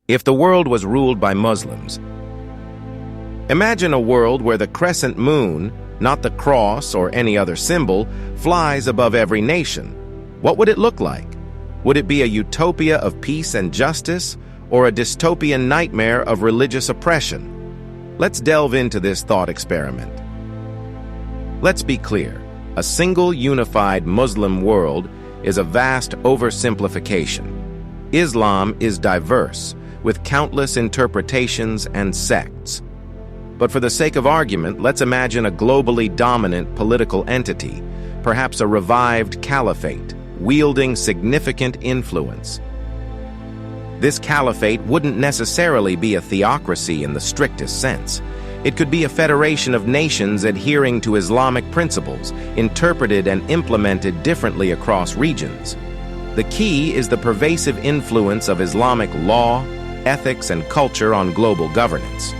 If the world was ruled by Muslims, imagine a world where the crescent moon, not the cross or any other symbol, flies above every nation. What would it look like? Would it be a utopia of peace and justice, or a dystopian nightmare of religious oppression? Let's delve into this thought experiment. Let's be clear. A single unified Muslim world is a vast oversimplification. Islam is diverse, with countless interpretations and sects. But for the sake of argument, let's imagine a globally dominant political entity, perhaps a revived caliphate, wielding significant influence. This caliphate wouldn't necessarily be a theocracy in the strictest sense. It could be a federation of nations adhering to Islamic principles, interpreted and implemented differently across regions. The key is the pervasive influence of Islamic law, ethics, and culture on global governance.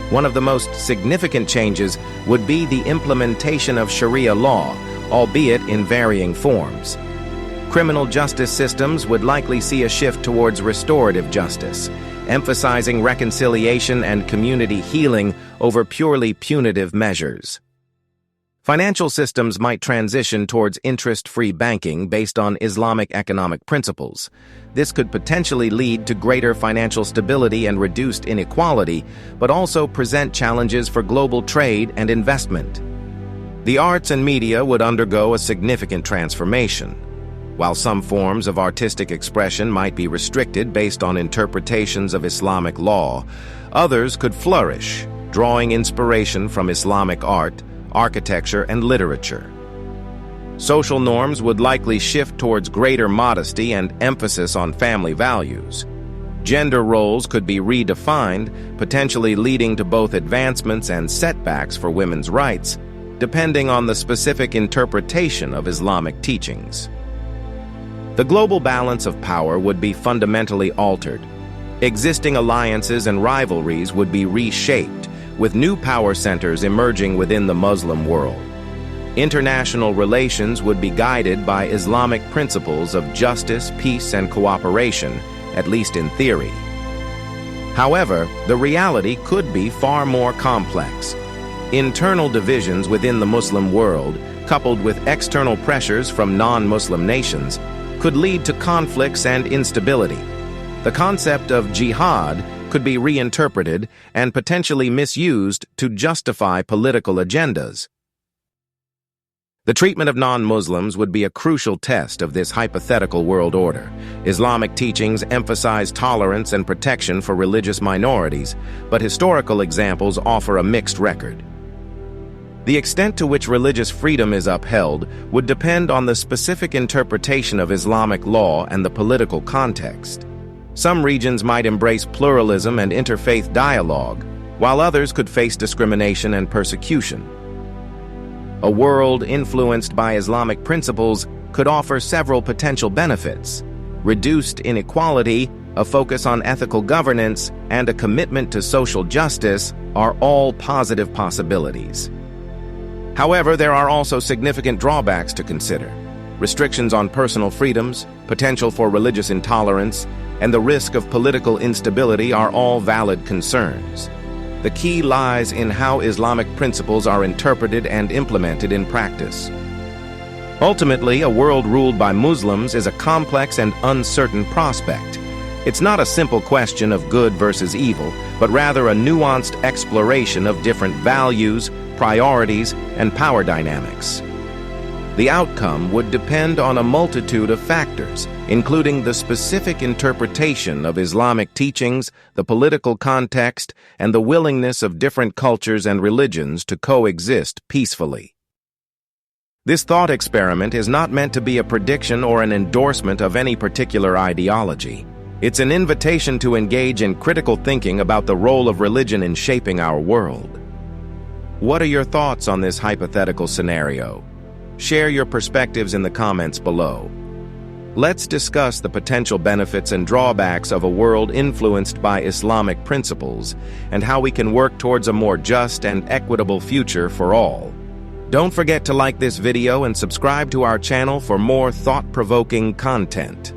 One of the most significant changes would be the implementation of Sharia law, albeit in varying forms. Criminal justice systems would likely see a shift towards restorative justice, emphasizing reconciliation and community healing over purely punitive measures. Financial systems might transition towards interest-free banking based on Islamic economic principles. This could potentially lead to greater financial stability and reduced inequality, but also present challenges for global trade and investment. The arts and media would undergo a significant transformation. While some forms of artistic expression might be restricted based on interpretations of Islamic law, others could flourish, drawing inspiration from Islamic art, architecture, and literature. Social norms would likely shift towards greater modesty and emphasis on family values. Gender roles could be redefined, potentially leading to both advancements and setbacks for women's rights, depending on the specific interpretation of Islamic teachings. The global balance of power would be fundamentally altered. Existing alliances and rivalries would be reshaped, with new power centers emerging within the Muslim world. International relations would be guided by Islamic principles of justice, peace, and cooperation, at least in theory. However, the reality could be far more complex. Internal divisions within the Muslim world, coupled with external pressures from non-Muslim nations, could lead to conflicts and instability. The concept of jihad could be reinterpreted and potentially misused to justify political agendas. The treatment of non-Muslims would be a crucial test of this hypothetical world order. Islamic teachings emphasize tolerance and protection for religious minorities, but historical examples offer a mixed record. The extent to which religious freedom is upheld would depend on the specific interpretation of Islamic law and the political context. Some regions might embrace pluralism and interfaith dialogue, while others could face discrimination and persecution. A world influenced by Islamic principles could offer several potential benefits. Reduced inequality, a focus on ethical governance, and a commitment to social justice are all positive possibilities. However, there are also significant drawbacks to consider. Restrictions on personal freedoms, potential for religious intolerance, and the risk of political instability are all valid concerns. The key lies in how Islamic principles are interpreted and implemented in practice. Ultimately, a world ruled by Muslims is a complex and uncertain prospect. It's not a simple question of good versus evil, but rather a nuanced exploration of different values, priorities, and power dynamics. The outcome would depend on a multitude of factors, including the specific interpretation of Islamic teachings, the political context, and the willingness of different cultures and religions to coexist peacefully. This thought experiment is not meant to be a prediction or an endorsement of any particular ideology. It's an invitation to engage in critical thinking about the role of religion in shaping our world. What are your thoughts on this hypothetical scenario? Share your perspectives in the comments below. Let's discuss the potential benefits and drawbacks of a world influenced by Islamic principles and how we can work towards a more just and equitable future for all. Don't forget to like this video and subscribe to our channel for more thought-provoking content.